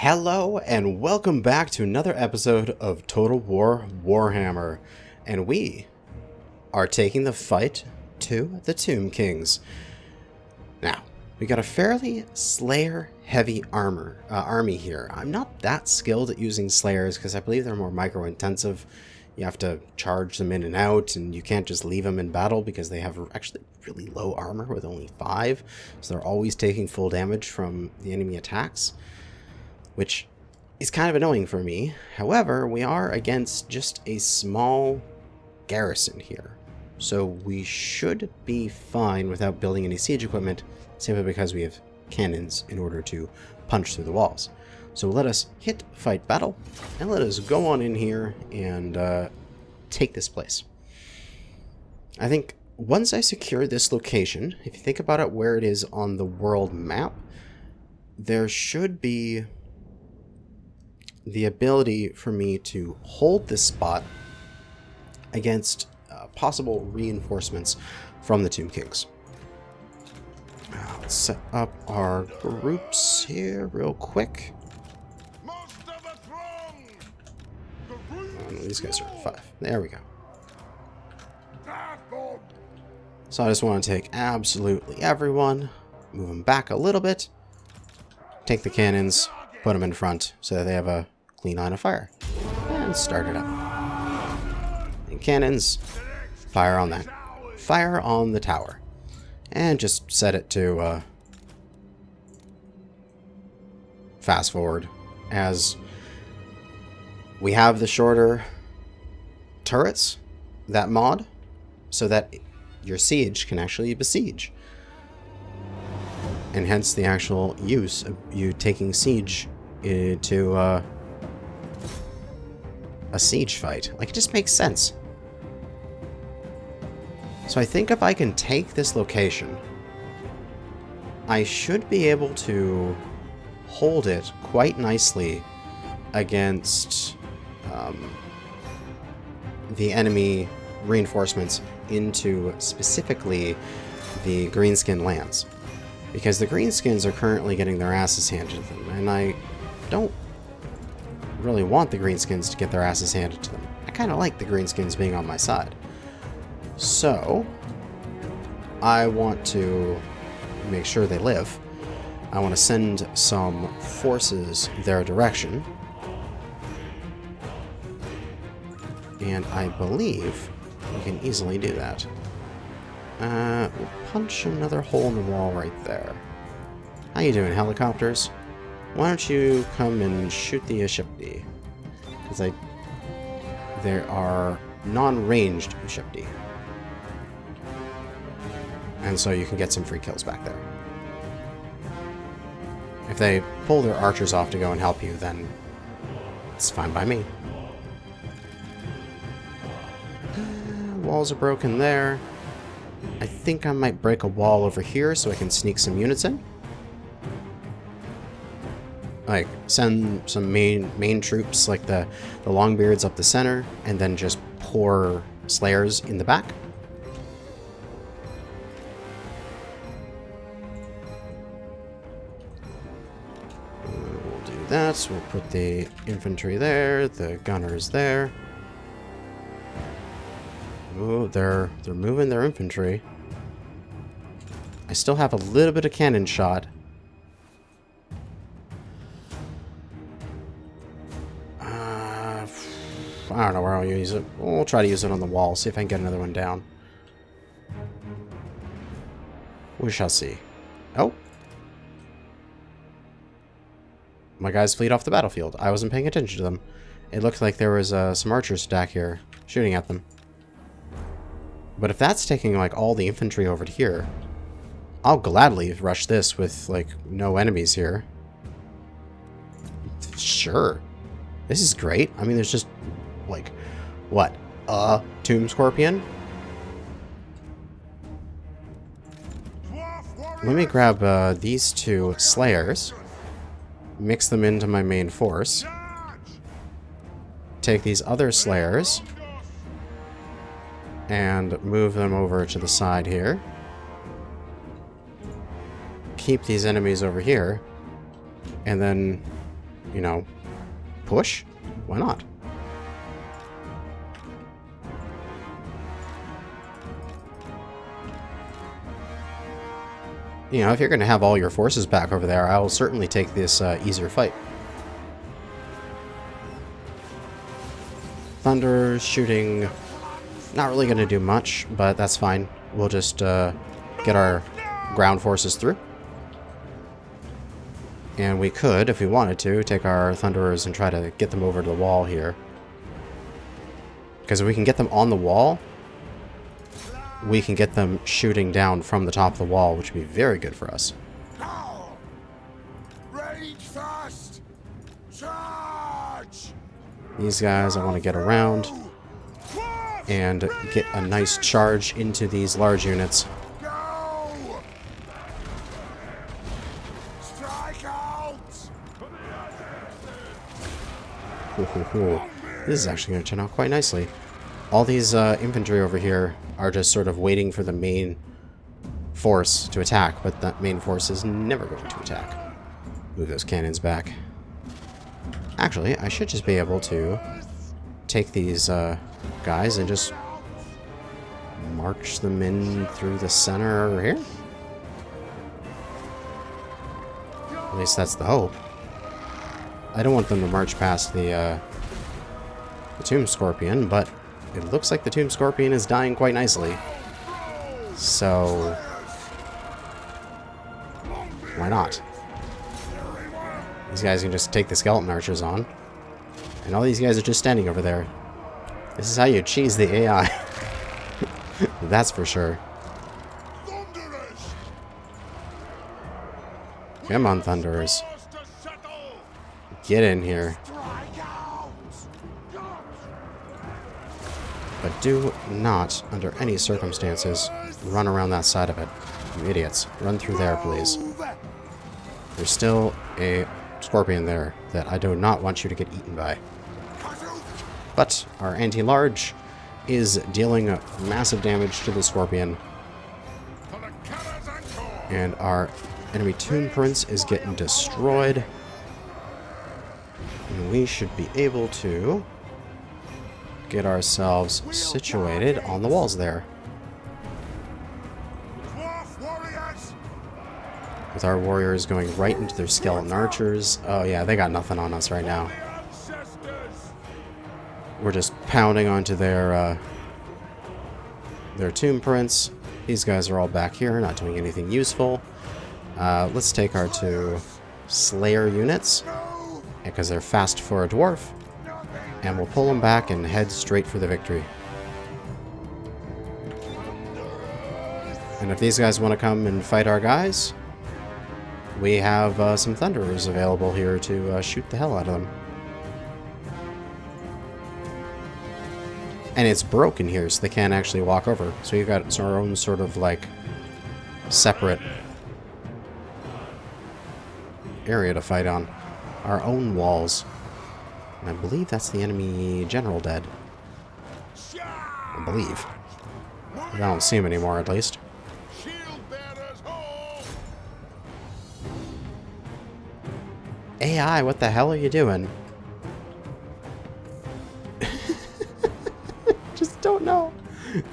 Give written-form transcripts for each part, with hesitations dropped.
Hello and welcome back to another episode of Total War Warhammer, and we are taking the fight to the Tomb Kings. Now, we got a fairly Slayer-heavy army here. I'm not that skilled at using Slayers because I believe they're more micro-intensive. You have to charge them in and out, and you can't just leave them in battle because they have actually really low armor with only 5, so they're always taking full damage from the enemy attacks, which is kind of annoying for me. However, we are against just a small garrison here, so we should be fine without building any siege equipment, simply because we have cannons in order to punch through the walls. So let us hit fight battle, and let us go on in here and take this place. I think once I secure this location, if you think about it where it is on the world map, there should be the ability for me to hold this spot against possible reinforcements from the Tomb Kings. Let's set up our groups here real quick. These guys are 5. There we go. So I just want to take absolutely everyone, move them back a little bit, take the cannons, put them in front so that they have a clean line of fire, and start it up. And cannons, fire on that. Fire on the tower. And just set it to fast forward, as we have the shorter turrets, that mod, so that your siege can actually besiege. And hence the actual use of you taking siege into a siege fight. Like, it just makes sense. So I think if I can take this location, I should be able to hold it quite nicely against the enemy reinforcements into specifically the Greenskin Lance. Because the Greenskins are currently getting their asses handed to them, and I don't really want the Greenskins to get their asses handed to them. I kind of like the Greenskins being on my side. So, I want to make sure they live. I want to send some forces their direction. And I believe we can easily do that. We'll punch another hole in the wall right there. How you doing, helicopters? Why don't you come and shoot the Ushipti? Because there are non-ranged Ushipti. And so you can get some free kills back there. If they pull their archers off to go and help you, then it's fine by me. Walls are broken there. I think I might break a wall over here so I can sneak some units in. Like, send some main troops, like the Longbeards up the center, and then just pour Slayers in the back. We'll do that. So we'll put the infantry there, the gunners there. Oh, they're moving their infantry. I still have a little bit of cannon shot. I don't know where I'll use it. We'll try to use it on the wall, see if I can get another one down. We shall see. Oh. My guys fleed off the battlefield. I wasn't paying attention to them. It looked like there was some archers stacked here, shooting at them. But if that's taking, like, all the infantry over to here, I'll gladly rush this with, like, no enemies here. Sure. This is great. I mean, there's just, like, what? A Tomb Scorpion? Let me grab these 2 Slayers, mix them into my main force, take these other Slayers, and move them over to the side here. Keep these enemies over here, and then you know, push? Why not? You know, if you're going to have all your forces back over there, I will certainly take this easier fight. Thunder shooting, not really going to do much, but that's fine. We'll just get our ground forces through. And we could, if we wanted to, take our Thunderers and try to get them over to the wall here. Because if we can get them on the wall, we can get them shooting down from the top of the wall, which would be very good for us. Rage fast. Charge. These guys I want to get around and get a nice charge into these large units. Go. Strike out. This is actually going to turn out quite nicely. All these infantry over here are just sort of waiting for the main force to attack, but that main force is never going to attack. Move those cannons back. Actually, I should just be able to take these guys and just march them in through the center over here. At least that's the hope. I don't want them to march past the Tomb Scorpion, but it looks like the Tomb Scorpion is dying quite nicely. So why not? These guys can just take the skeleton archers on. And all these guys are just standing over there. This is how you cheese the AI. That's for sure. Come on, Thunderers. Get in here. But do not, under any circumstances, run around that side of it. You idiots. Run through there, please. There's still a scorpion there that I do not want you to get eaten by. But our anti-large is dealing massive damage to the scorpion. And our enemy Tomb Prince is getting destroyed. And we should be able to get ourselves situated on the walls there. With our warriors going right into their skeleton archers. Oh yeah, they got nothing on us right now. We're just pounding onto their Tomb Prince. These guys are all back here, not doing anything useful. Let's take our two Slayer units, because they're fast for a dwarf, and we'll pull them back and head straight for the victory. And if these guys want to come and fight our guys, we have some Thunderers available here to shoot the hell out of them. And it's broken here, so they can't actually walk over. So we've got our own sort of, like, separate area to fight on. Our own walls. And I believe that's the enemy general dead. I believe. I don't see him anymore, at least. AI, what the hell are you doing? Just don't know.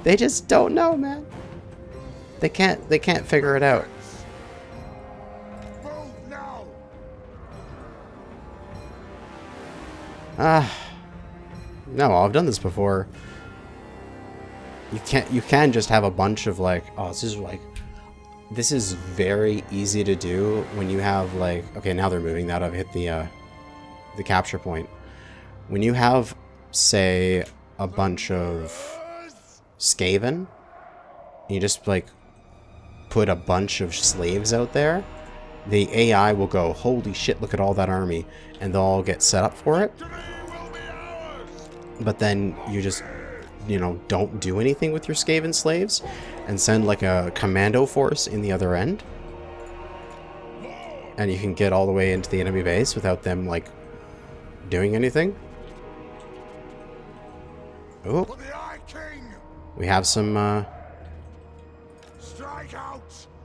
They just don't know, man. They can't figure it out. No, I've done this before. You can just have a bunch of, like, oh, this is very easy to do when you have, like, okay, now they're moving. Now I've hit the capture point. When you have, say, a bunch of Skaven, you just, like, put a bunch of slaves out there, the AI will go, holy shit, look at all that army, and they'll all get set up for it. But then you just, you know, don't do anything with your Skaven slaves and send, like, a commando force in the other end. And you can get all the way into the enemy base without them, like, doing anything. Oh. We have some,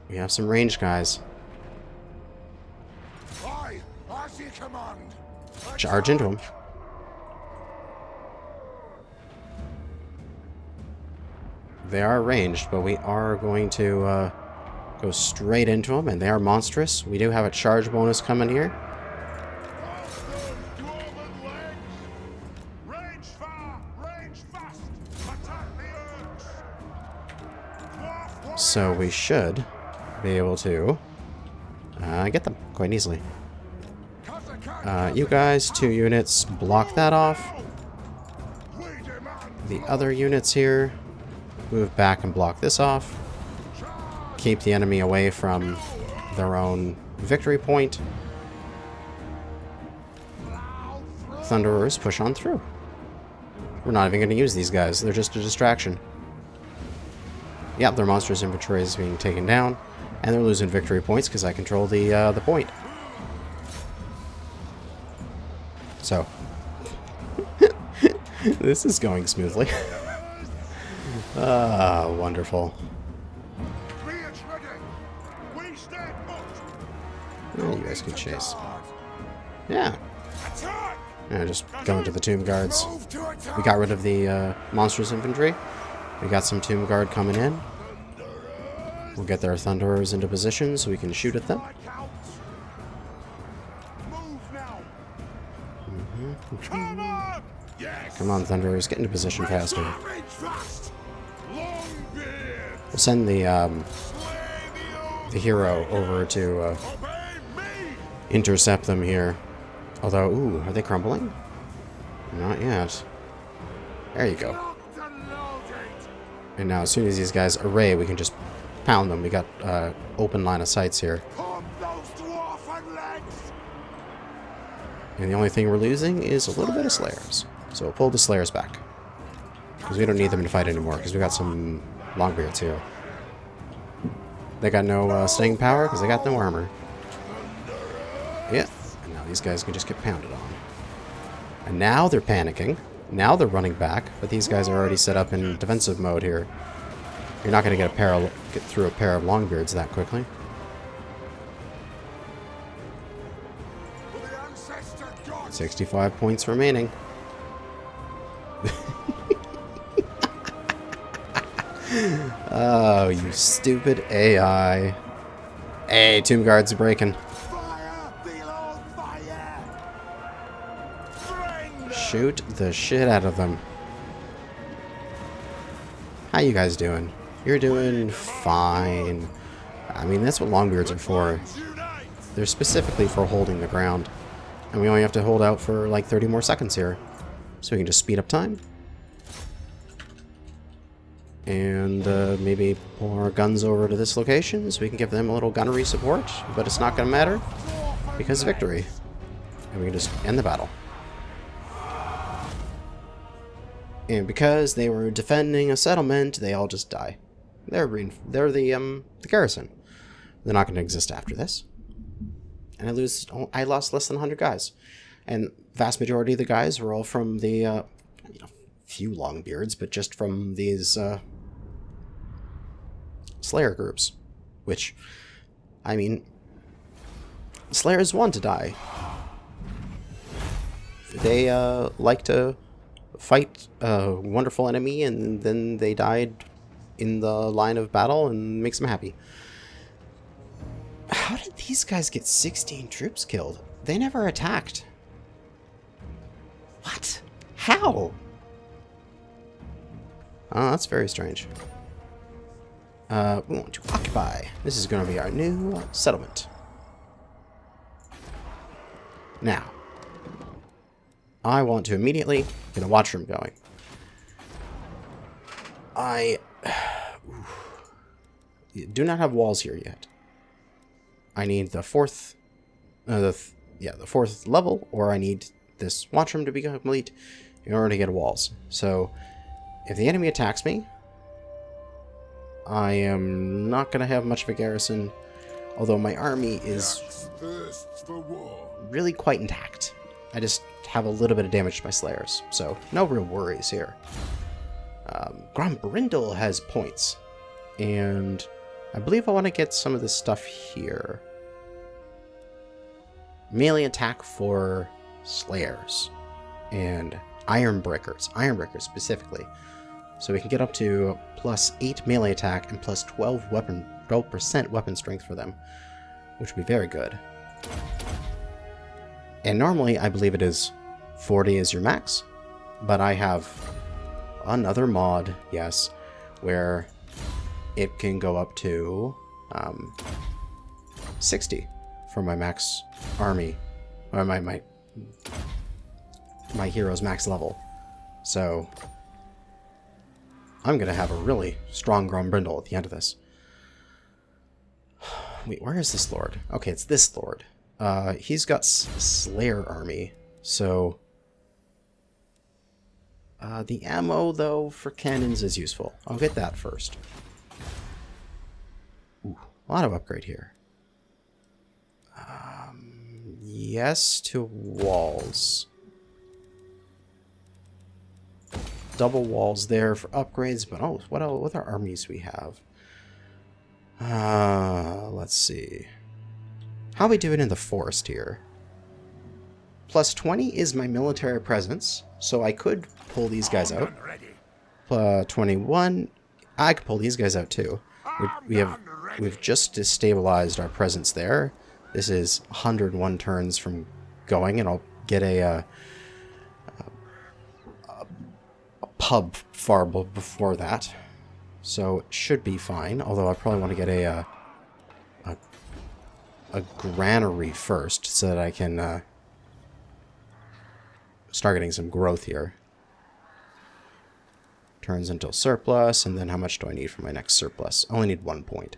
we have some ranged guys. charge into them. They are ranged, but we are going to go straight into them, and they are monstrous. We do have a charge bonus coming here. So we should be able to get them quite easily. You guys, 2 units, block that off. The other units here, move back and block this off. Keep the enemy away from their own victory point. Thunderers push on through. We're not even going to use these guys. They're just a distraction. Yeah, their monstrous infantry is being taken down, and they're losing victory points because I control the point. So, this is going smoothly. Ah, wonderful. Oh, you guys can chase. Yeah. Yeah, just go into the tomb guards. We got rid of the monstrous infantry. We got some tomb guard coming in. We'll get their thunderers into position so we can shoot at them. Come on, thunderers, get into position faster. We'll send the hero over to intercept them here. Although, ooh, are they crumbling? Not yet. There you go. And now, as soon as these guys array, we can just pound them. We got open line of sights here. And the only thing we're losing is a little bit of Slayers. So we'll pull the Slayers back. Because we don't need them to fight anymore, because we got some Longbeards here. They got no staying power, because they got no armor. Yeah. And now these guys can just get pounded on. And now they're panicking. Now they're running back, but these guys are already set up in defensive mode here. You're not going to get through a pair of Longbeards that quickly. $65 points remaining. Oh, you stupid AI. Hey, Tomb Guard's breaking. Shoot the shit out of them. How you guys doing? You're doing fine. I mean, that's what Longbeards are for. They're specifically for holding the ground. And we only have to hold out for like 30 more seconds here. So we can just speed up time. And maybe pull our guns over to this location so we can give them a little gunnery support. But it's not going to matter because victory. And we can just end the battle. And because they were defending a settlement, they all just die. They're the garrison. They're not going to exist after this. And I lost less than 100 guys. And vast majority of the guys were all from the, few Longbeards, but just from these Slayer groups. Which, I mean, Slayers want to die. They like to fight a wonderful enemy, and then they died in the line of battle, and makes them happy. How did these guys get 16 troops killed? They never attacked. What? How? Oh, that's very strange. We want to occupy. This is going to be our new settlement. Now, I want to immediately get a watch room going. I do not have walls here yet. I need the fourth level, or I need this watch room to be complete in order to get walls. So, if the enemy attacks me, I am not going to have much of a garrison, although my army is really quite intact. I just have a little bit of damage to my Slayers, so no real worries here. Grombrindle has points, and I believe I want to get some of this stuff here. Melee attack for Slayers and Iron Breakers specifically. So we can get up to +8 melee attack and plus 12% weapon strength for them, which would be very good. And normally I believe it is 40 is your max, but I have another mod, yes, where it can go up to 60 for my max army, or my hero's max level. So I'm gonna have a really strong Grombrindle at the end of this. Wait, where is this lord? Okay, it's this lord. He's got Slayer army, so the ammo though for cannons is useful. I'll get that first. Ooh, a lot of upgrade here. Yes to walls. Double walls there for upgrades, but oh, what other armies we have? Let's see. How are we doing in the forest here? +20 is my military presence, so I could pull these guys out. +21, I could pull these guys out too. We've just destabilized our presence there. This is 101 turns from going, and I'll get a pub far before that, so it should be fine. Although I probably want to get a granary first, so that I can start getting some growth here. Turns until surplus, and then how much do I need for my next surplus? I only need 1 point,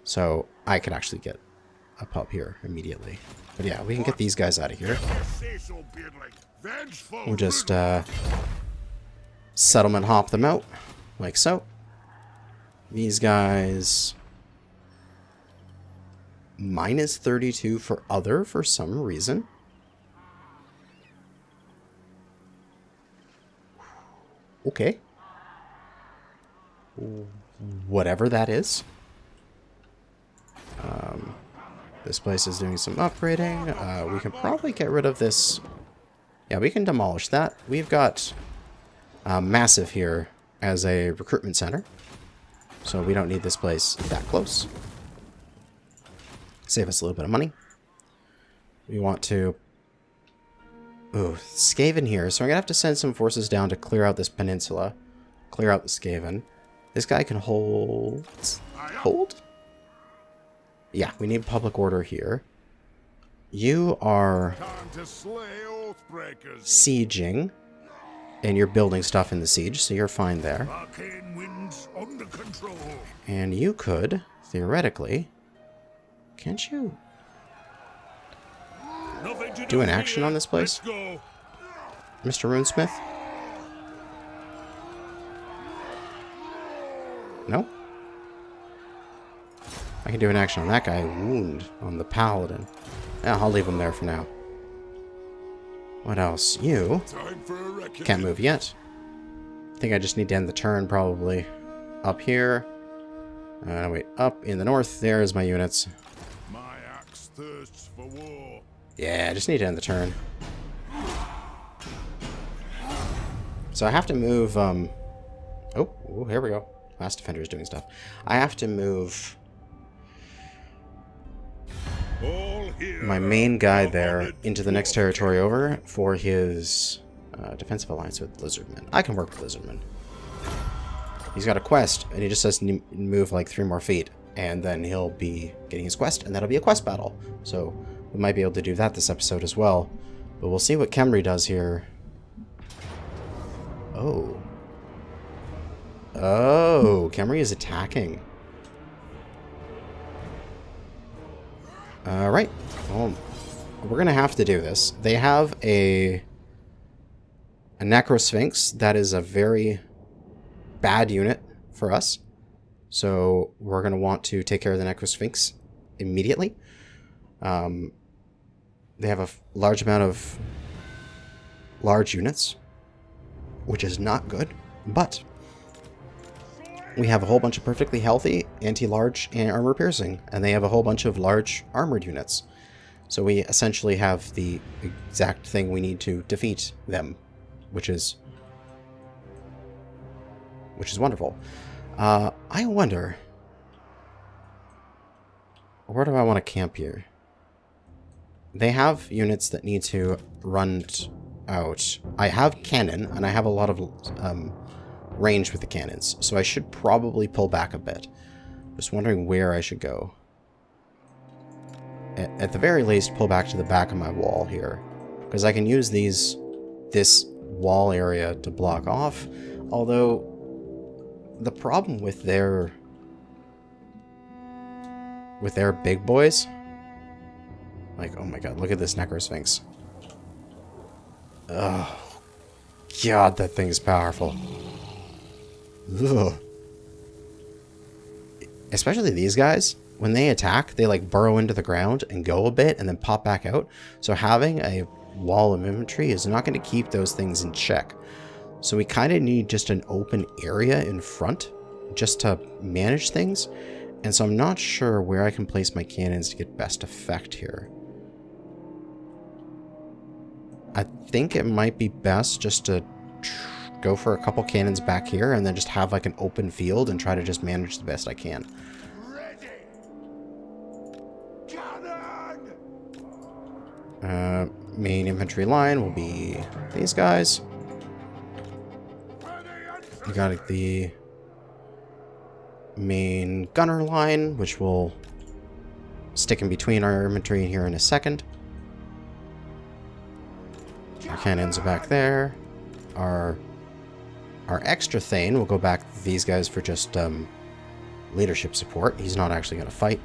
so I could actually get a pub here immediately. But yeah, we can get these guys out of here. We'll just settlement hop them out, like so. These guys -32 for other for some reason. Okay. Whatever that is. This place is doing some upgrading. We can probably get rid of this. Yeah, we can demolish that. We've got Massive here as a recruitment center, so we don't need this place that close. Save us a little bit of money. We want to... Ooh, Skaven here. So I'm going to have to send some forces down to clear out this peninsula. Clear out the Skaven. This guy can hold... Hold? Yeah, we need public order here. You are sieging, and you're building stuff in the siege, so you're fine there. And you could, theoretically... Can't you do an action on this place, Mr. Runesmith? No? I can do an action on that guy. Wound on the paladin. Yeah, I'll leave him there for now. What else? You can't move yet. I think I just need to end the turn, probably. Up here. Wait, up in the north. There's my units. My axe thirsts for war. Yeah, I just need to end the turn. So I have to move, Oh, here we go. Last Defender is doing stuff. I have to move my main guy there into the next territory over for his defensive alliance with Lizardmen. I can work with Lizardmen. He's got a quest, and he just has to move like 3 more feet, and then he'll be getting his quest, and that'll be a quest battle. So we might be able to do that this episode as well. But we'll see what Khemri does here. Oh. Oh, Khemri is attacking. Alright. Well, we're going to have to do this. They have a Necrosphinx that is a very bad unit for us. So we're going to want to take care of the Necrosphinx immediately. They have a large amount of large units, which is not good, but we have a whole bunch of perfectly healthy anti-large and armor piercing, and they have a whole bunch of large armored units. So we essentially have the exact thing we need to defeat them, which is wonderful. I wonder, where do I want to camp here? They have units that need to run out. I have cannon, and I have a lot of range with the cannons, so I should probably pull back a bit. Just wondering where I should go. At the very least, pull back to the back of my wall here, because I can use this wall area to block off, although the problem with their big boys, like, oh my god, look at this Necrosphinx. Oh god, that thing is powerful. Ugh. Especially these guys, when they attack, they like burrow into the ground and go a bit and then pop back out. So having a wall of infantry is not going to keep those things in check. So we kind of need just an open area in front just to manage things. And so I'm not sure where I can place my cannons to get best effect here. I think it might be best just to go for a couple cannons back here and then just have like an open field and try to just manage the best I can. Ready. Cannon. Main infantry line will be these guys. You got the main gunner line, which will stick in between our infantry here in a second. Our cannons are back there. Our extra Thane will go back to these guys for just leadership support. He's not actually going to fight.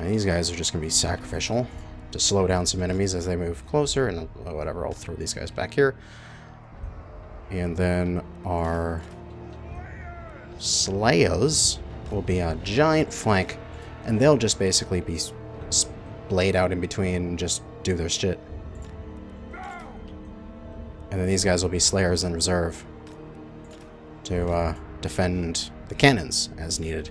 These guys are just going to be sacrificial to slow down some enemies as they move closer, and whatever, I'll throw these guys back here. And then our Slayers will be a giant flank, and they'll just basically be splayed out in between and just do their shit. And then these guys will be Slayers in reserve to defend the cannons as needed.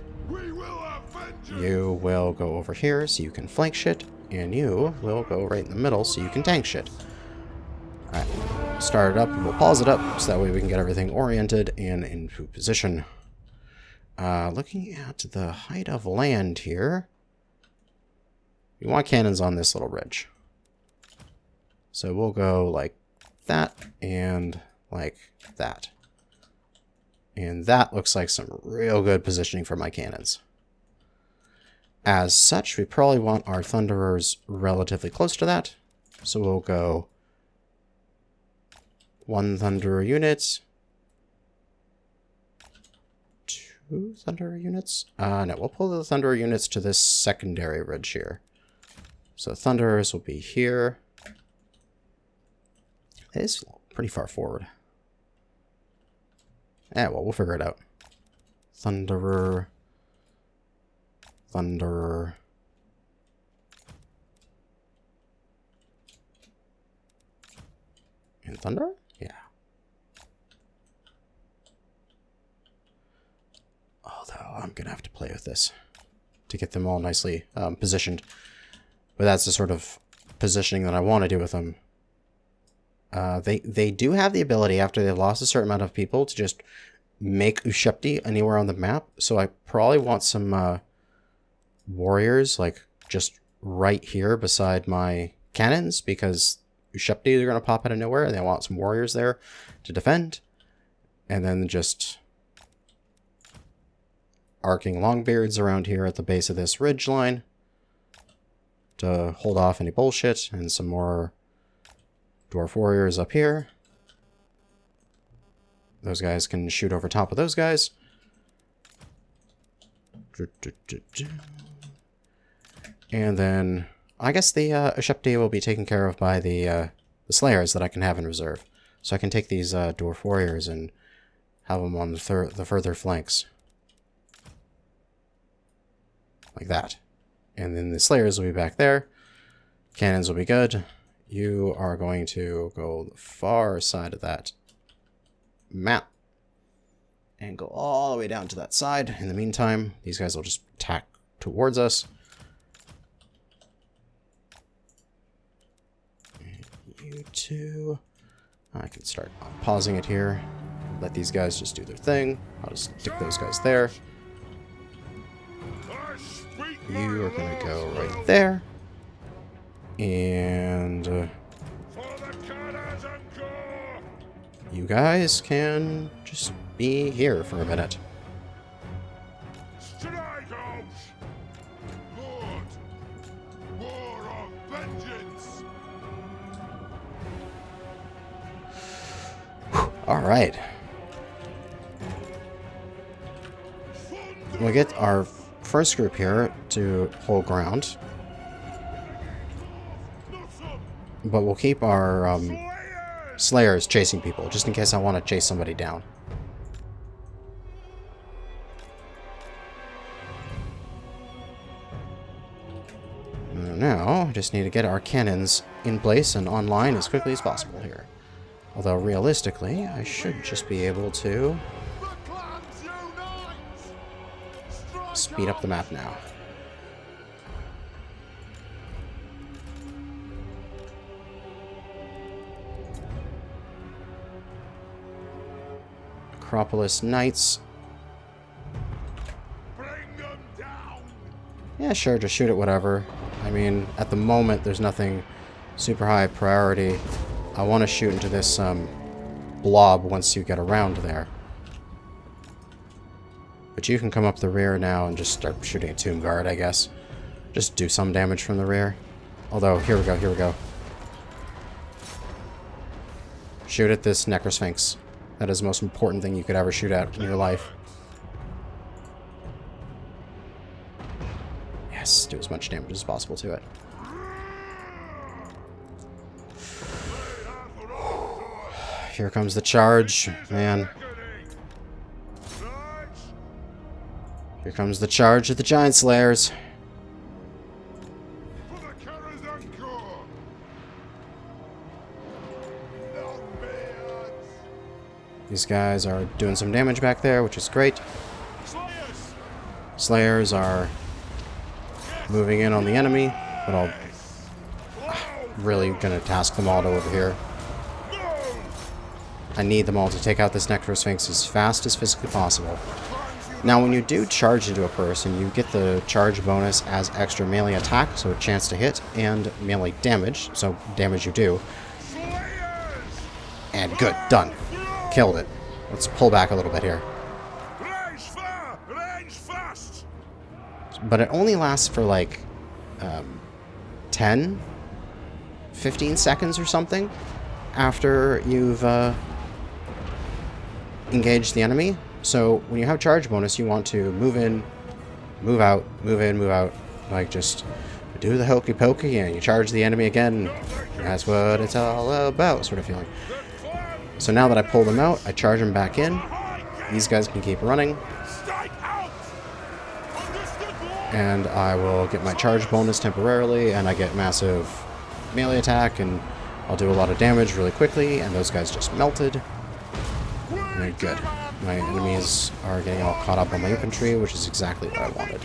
You will go over here so you can flank shit, and you will go right in the middle so you can tank shit. Alright, start it up, and we'll pause it up so that way we can get everything oriented and into position. Looking at the height of land here, we want cannons on this little ridge. So we'll go like that and like that. And that looks like some real good positioning for my cannons. As such, we probably want our Thunderers relatively close to that. So we'll go 1 Thunderer unit, 2 Thunderer units. No, we'll pull the Thunderer units to this secondary ridge here. So Thunderers will be here. It's pretty far forward. Yeah, well, we'll figure it out. Thunderer. Thunderer. And Thunderer? Yeah. Although, I'm going to have to play with this to get them all nicely positioned. But that's the sort of positioning that I want to do with them. They do have the ability, after they've lost a certain amount of people, to just make Ushepti anywhere on the map. So I probably want some warriors, like, just right here beside my cannons, because Ushepti are going to pop out of nowhere, and they want some warriors there to defend. And then just arcing longbeards around here at the base of this ridge line to hold off any bullshit, and some more Dwarf warriors up here. Those guys can shoot over top of those guys. And then I guess the Ushepti will be taken care of by the Slayers that I can have in reserve. So I can take these Dwarf warriors and have them on the further flanks. Like that. And then the Slayers will be back there. Cannons will be good. You are going to go the far side of that map and go all the way down to that side. In the meantime, these guys will just attack towards us. You two. I can start pausing it here. Let these guys just do their thing. I'll just stick those guys there. You are going to go right there. And you guys can just be here for a minute. All right. We'll get our first group here to hold ground. But we'll keep our Slayers chasing people, just in case I want to chase somebody down. Now, just need to get our cannons in place and online as quickly as possible here. Although, realistically, I should just be able to speed up the map now. Acropolis Knights. Yeah, sure, just shoot it, whatever. I mean, at the moment, there's nothing super high priority. I want to shoot into this blob once you get around there. But you can come up the rear now and just start shooting a Tomb Guard, I guess. Just do some damage from the rear. Although, here we go, here we go. Shoot at this Necrosphinx. That is the most important thing you could ever shoot at in your life. Yes, do as much damage as possible to it. Here comes the charge, man. Here comes the charge of the Giant Slayers. These guys are doing some damage back there, which is great. Slayers are moving in on the enemy, but I'm really gonna task them all to over here. I need them all to take out this Necrosphinx as fast as physically possible. Now, when you do charge into a person, you get the charge bonus as extra melee attack, so a chance to hit, and melee damage, so damage you do. And good, done. Killed it. Let's pull back a little bit here. But it only lasts for like 10, 15 seconds or something after you've engaged the enemy. So when you have charge bonus, you want to move in, move out, move in, move out. Like, just do the hokey pokey and you charge the enemy again. That's what it's all about, sort of feeling. So now that I pull them out, I charge them back in. These guys can keep running. And I will get my charge bonus temporarily, and I get massive melee attack, and I'll do a lot of damage really quickly, and those guys just melted. And good. My enemies are getting all caught up on my infantry, which is exactly what I wanted.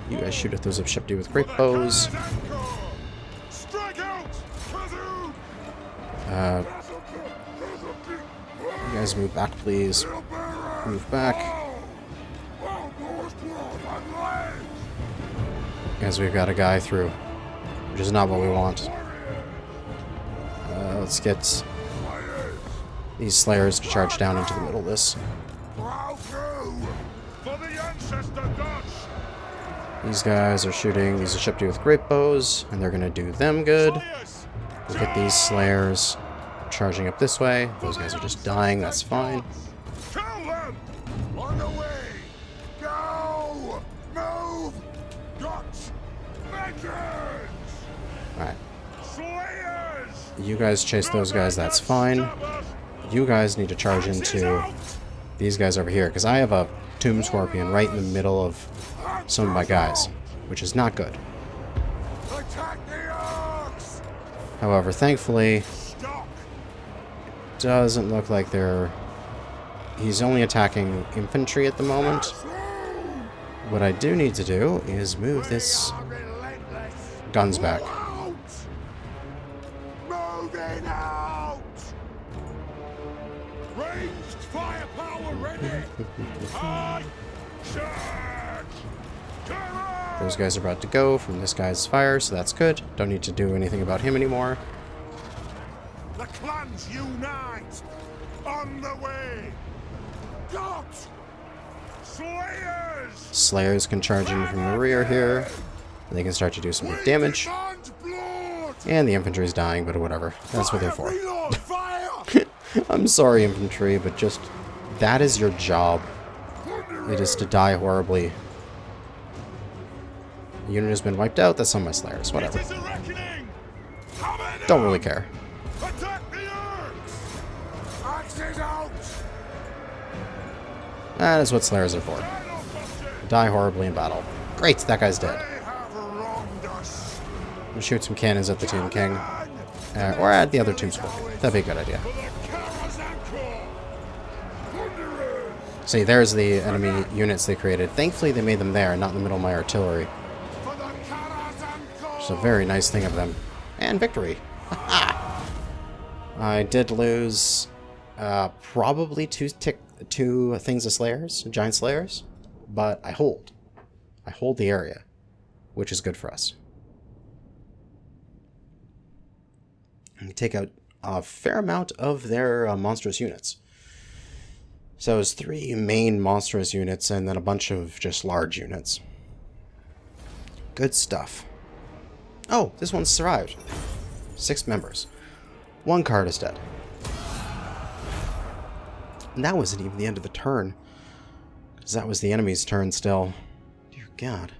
You guys shoot at those Obshipti with great bows. You guys move back, please. Move back. As we've got a guy through, which is not what we want. Let's get these Slayers to charge down into the middle of this. These guys are shooting these Obshipti with great bows, and they're going to do them good. We'll get these Slayers charging up this way. Those guys are just dying, that's fine. Alright. You guys chase those guys, that's fine. You guys need to charge into these guys over here, because I have a Tomb Scorpion right in the middle of some of my guys, which is not good. However, thankfully, it doesn't look like he's only attacking infantry at the moment. What I do need to do is move this guns back. Those guys are about to go from this guy's fire, so that's good. Don't need to do anything about him anymore. The clans unite! On the way! Got! Slayers! Slayers can charge in from the rear here. They can start to do some damage. And the infantry's dying, but whatever. That's what they're for. I'm sorry, infantry, but just... that is your job. It is to die horribly. The unit has been wiped out. That's on my Slayers. Whatever. Don't really care. That is what Slayers are for. Die horribly in battle. Great, that guy's dead. We'll shoot some cannons at the Tomb King. Or at the other Tomb Scorpion. That'd be a good idea. See, there's the enemy units they created. Thankfully, they made them there, not in the middle of my artillery. It's a very nice thing of them. And victory. I did lose probably two things of Slayers, giant Slayers, but I hold. I hold the area, which is good for us. And take out a fair amount of their monstrous units. So it's 3 main monstrous units and then a bunch of just large units. Good stuff. Oh, this one survived. 6 members. 1 card is dead. And that wasn't even the end of the turn. Because that was the enemy's turn still. Dear God.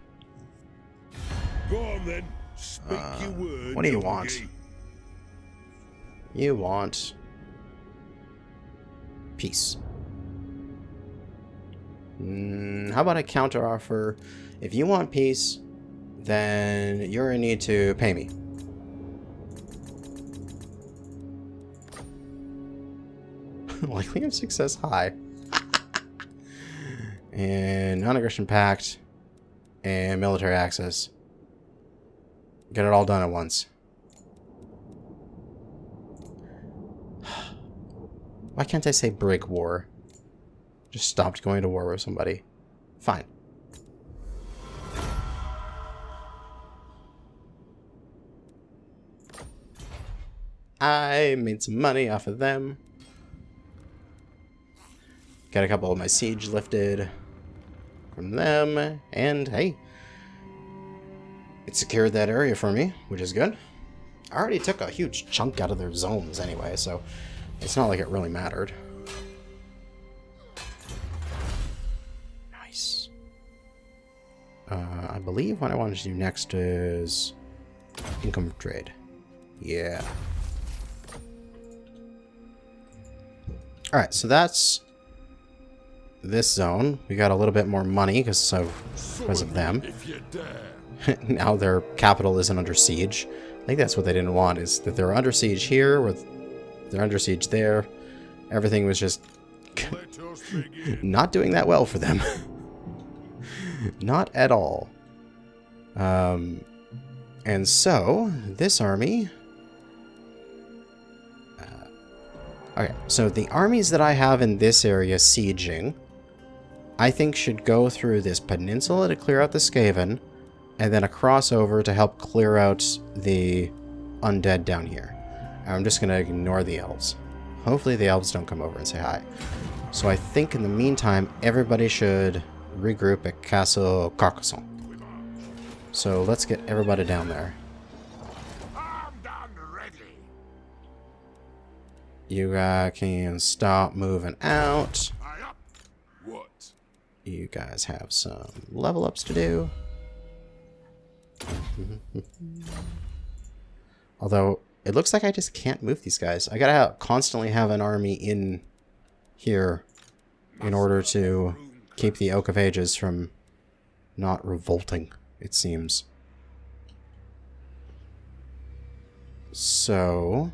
Go on then. Speak your words. What do you want? You want... peace. How about a counter offer? If you want peace, then you're gonna need to pay me. Likely of success high. And non-aggression pact and military access. Get it all done at once. Why can't I say break war? Just stopped going to war with somebody. Fine. I made some money off of them. Got a couple of my siege lifted from them. And hey, it secured that area for me, which is good. I already took a huge chunk out of their zones anyway, so it's not like it really mattered. Nice. I believe what I wanted to do next is income trade. Yeah. Alright, so that's this zone. We got a little bit more money because of them. Now their capital isn't under siege. I think that's what they didn't want, is that they're under siege here, or they're under siege there. Everything was just not doing that well for them. Not at all. And so, this army... okay, so the armies that I have in this area sieging, I think should go through this peninsula to clear out the Skaven, and then a crossover to help clear out the undead down here. I'm just going to ignore the elves. Hopefully the elves don't come over and say hi. So I think in the meantime, everybody should regroup at Castle Carcassonne. So let's get everybody down there. You guys can stop moving out. You guys have some level ups to do. Although, it looks like I just can't move these guys. I gotta constantly have an army in here in order to keep the Oak of Ages from not revolting, it seems. So...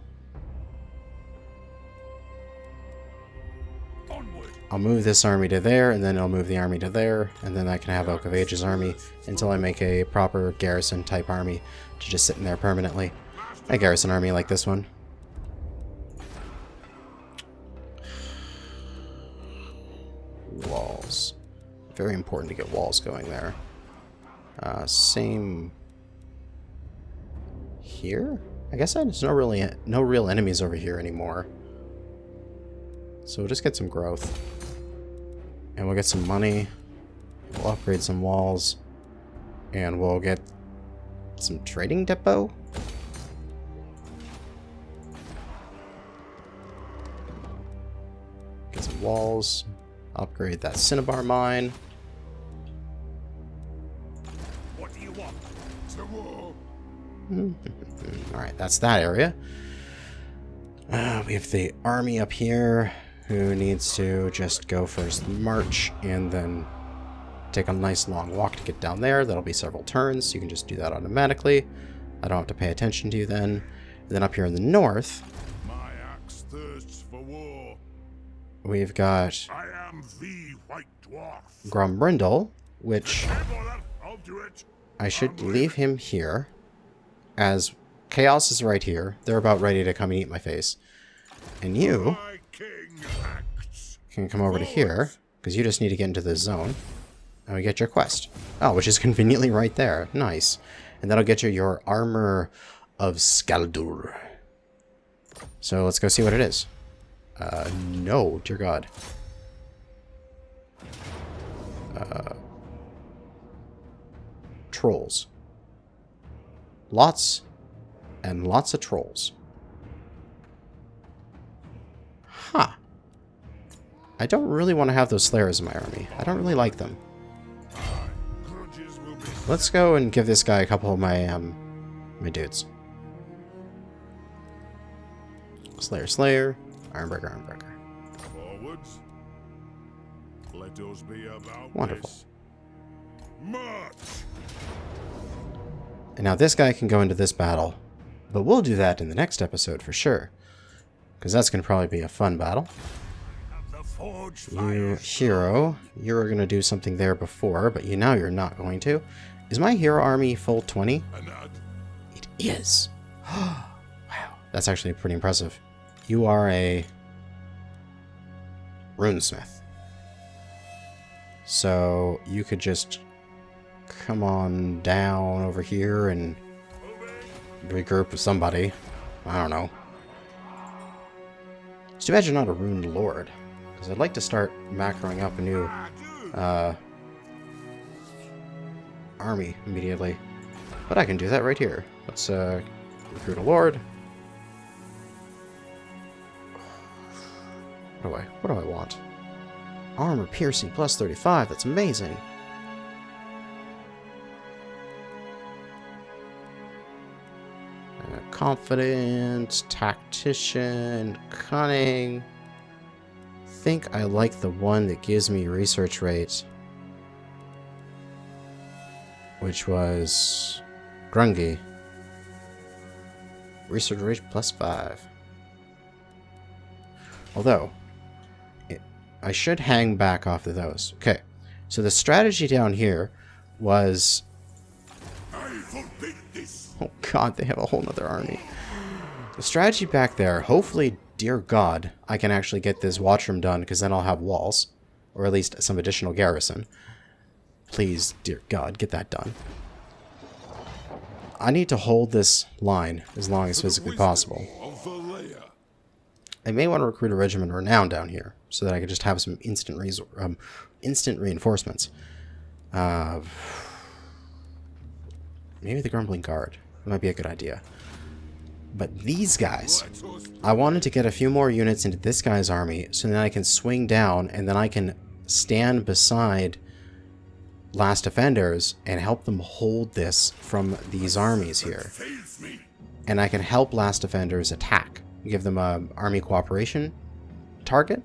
I'll move this army to there, and then I'll move the army to there, and then I can have Oak of Ages army until I make a proper garrison type army to just sit in there permanently. A garrison army like this one. Lol. Very important to get walls going there. Same here? I guess there's no real enemies over here anymore. So we'll just get some growth. And we'll get some money. We'll upgrade some walls. And we'll get some trading depot. Get some walls. Upgrade that cinnabar mine. What do you want? The war. Alright, that's that area. We have the army up here who needs to just go first march and then take a nice long walk to get down there. That'll be several turns. You can just do that automatically. I don't have to pay attention to you then. And then up here in the north, My axe thirsts for war. we've got I am the White Dwarf. Grombrindle, which I'll do it. I should leave him here, as Chaos is right here. They're about ready to come and eat my face. And you My king acts. can come over to here, because you just need to get into this zone. And we get your quest. Oh, which is conveniently right there. Nice. And that'll get you your Armor of Skaldur. So let's go see what it is. No, dear God. Trolls. Lots and lots of trolls. Huh. I don't really want to have those slayers in my army. I don't really like them. Grudges will be Let's go and give this guy a couple of my my dudes. Slayer, Ironbreaker. forwards. Let us be about Wonderful. this. March. And now this guy can go into this battle, but we'll do that in the next episode for sure, because that's going to probably be a fun battle. The forge You fires. hero, you were going to do something there before, but now you're not going to. Is my hero army full 20? Anad. It is. Wow, that's actually pretty impressive. You are a runesmith. So you could just come on down over here and regroup with somebody. I don't know. It's too bad you're not a runed lord, because I'd like to start macroing up a new army immediately. But I can do that right here. Let's recruit a lord. What do I want? Armor piercing plus 35. That's amazing. Confident, tactician, cunning. Think I like the one that gives me research rate, which was Grungy. Research rate plus 5. Although, I should hang back off of those. Okay, so the strategy down here was... I forbid this. Oh god, they have a whole nother army. The strategy back there, hopefully, dear god, I can actually get this watch room done, because then I'll have walls. Or at least some additional garrison. Please, dear god, get that done. I need to hold this line as long as physically possible. Of the layer. I may want to recruit a regiment of renown down here, so that I could just have some instant reinforcements. Maybe the Grumbling Guard. That might be a good idea. But these guys, I wanted to get a few more units into this guy's army, so then I can swing down, and then I can stand beside Last Defenders and help them hold this from these armies here. Faith me. And I can help Last Defenders attack. Give them a army cooperation target.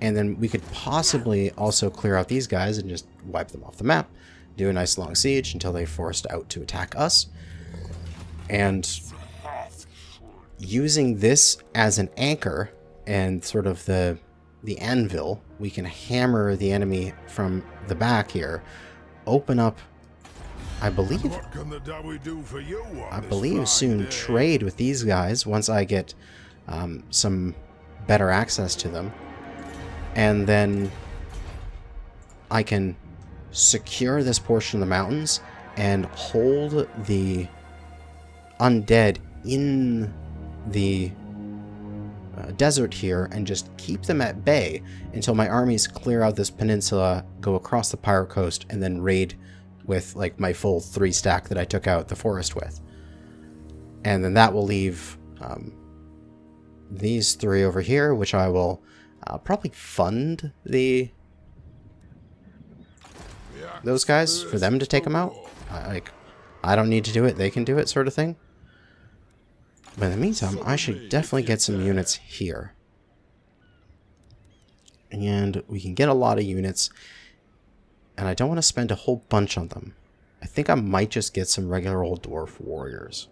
And then we could possibly also clear out these guys and just wipe them off the map. Do a nice long siege until they're forced out to attack us. And using this as an anchor and sort of the anvil, we can hammer the enemy from the back here. Open up, I believe What can the Dawi do for you on I this believe fine soon day? trade with these guys once I get some better access to them. And then I can secure this portion of the mountains and hold the undead in the desert here and just keep them at bay until my armies clear out this peninsula, go across the Pirate Coast, and then raid with like my full 3 stack that I took out the forest with. And then that will leave these 3 over here, which I will probably fund those guys for them to take them out. I don't need to do it, they can do it, sort of thing. But in the meantime, I should definitely get some units here. And we can get a lot of units. And I don't want to spend a whole bunch on them. I think I might just get some regular old Dwarf warriors.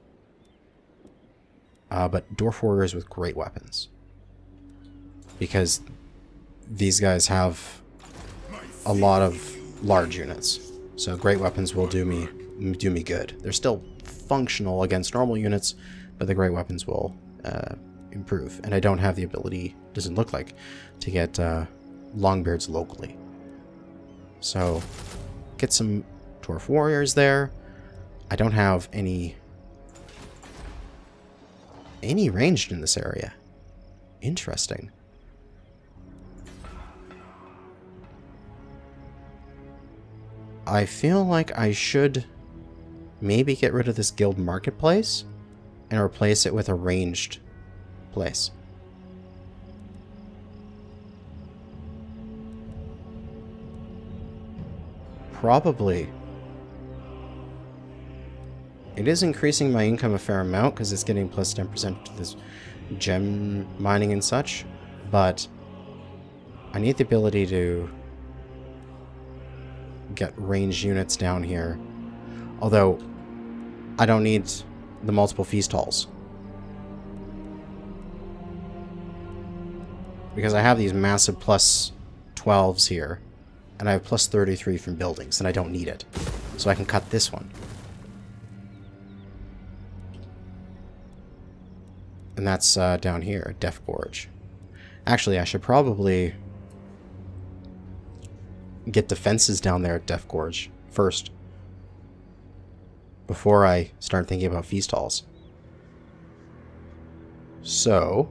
But Dwarf warriors with great weapons. Because these guys have a lot of large units. So great weapons will do me good. They're still functional against normal units, but the great weapons will improve. And I don't have the ability, doesn't look like, to get Longbeards locally. So, get some Dwarf warriors there. I don't have any ranged in this area. Interesting. I feel like I should maybe get rid of this guild marketplace and replace it with a ranged place. Probably. It is increasing my income a fair amount because it's getting plus 10% to this gem mining and such, but I need the ability to get ranged units down here. Although, I don't need the multiple feast halls. Because I have these massive plus 12s here, and I have plus 33 from buildings, and I don't need it. So I can cut this one. And that's down here, Death Gorge. Actually, I should probably get defenses down there at Death Gorge first, before I start thinking about feast halls. So,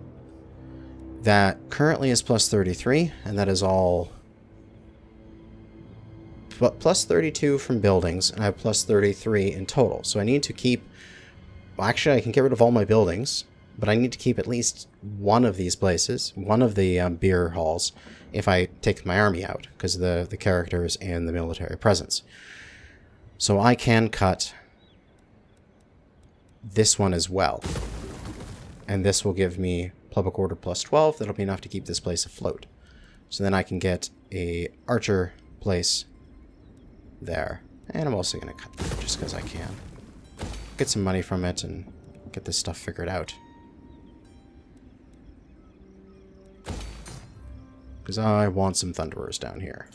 that currently is plus 33, and that is all plus 32 from buildings, and I have plus 33 in total. So I need to keep, well, actually I can get rid of all my buildings, but I need to keep at least one of these places, one of the beer halls, if I take my army out, because of the characters and the military presence. So I can cut this one as well. And this will give me public order plus 12. That'll be enough to keep this place afloat. So then I can get a archer place there. And I'm also going to cut that just because I can. Get some money from it and get this stuff figured out. Because I want some Thunderers down here.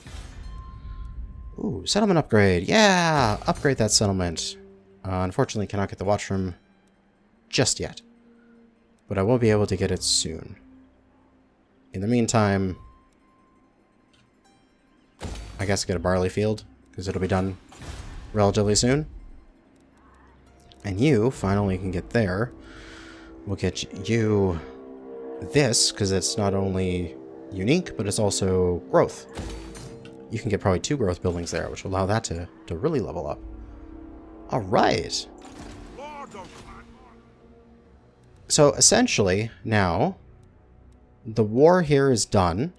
Ooh, settlement upgrade. Yeah! Upgrade that settlement. Unfortunately, cannot get the watch room just yet. But I will be able to get it soon. In the meantime, I guess get a barley field, because it'll be done relatively soon. And you finally can get there. We'll get you this, because it's not only unique, but it's also growth. You can get probably 2 growth buildings there, which will allow that to really level up. Alright. So essentially, now, the war here is done.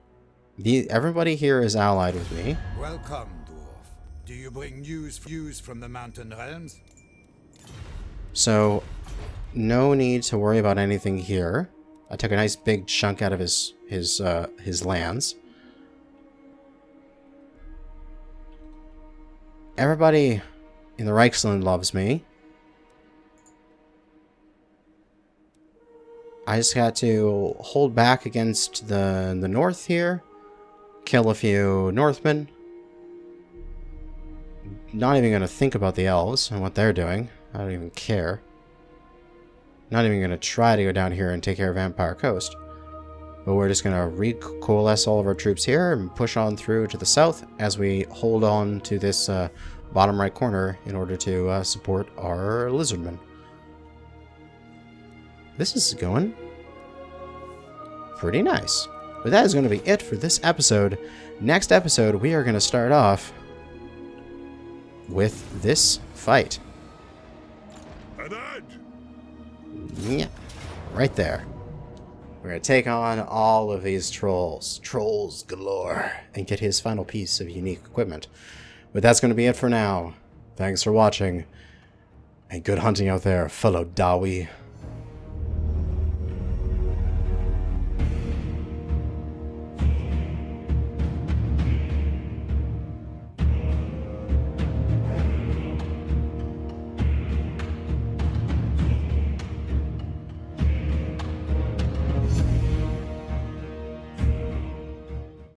Everybody here is allied with me. Welcome, Dwarf. Do you bring news from the mountain realms? So, no need to worry about anything here. I took a nice big chunk out of his lands. Everybody in the Reichsland loves me. I just got to hold back against the north here. Kill a few Northmen. Not even going to think about the elves and what they're doing. I don't even care. Not even going to try to go down here and take care of Vampire Coast. But we're just going to recoalesce all of our troops here and push on through to the south as we hold on to this bottom right corner in order to support our lizardmen. This is going pretty nice. But that is going to be it for this episode. Next episode, we are going to start off with this fight. Yeah, right there. We're going to take on all of these trolls. Trolls galore. And get his final piece of unique equipment. But that's going to be it for now. Thanks for watching. And good hunting out there, fellow Dawi.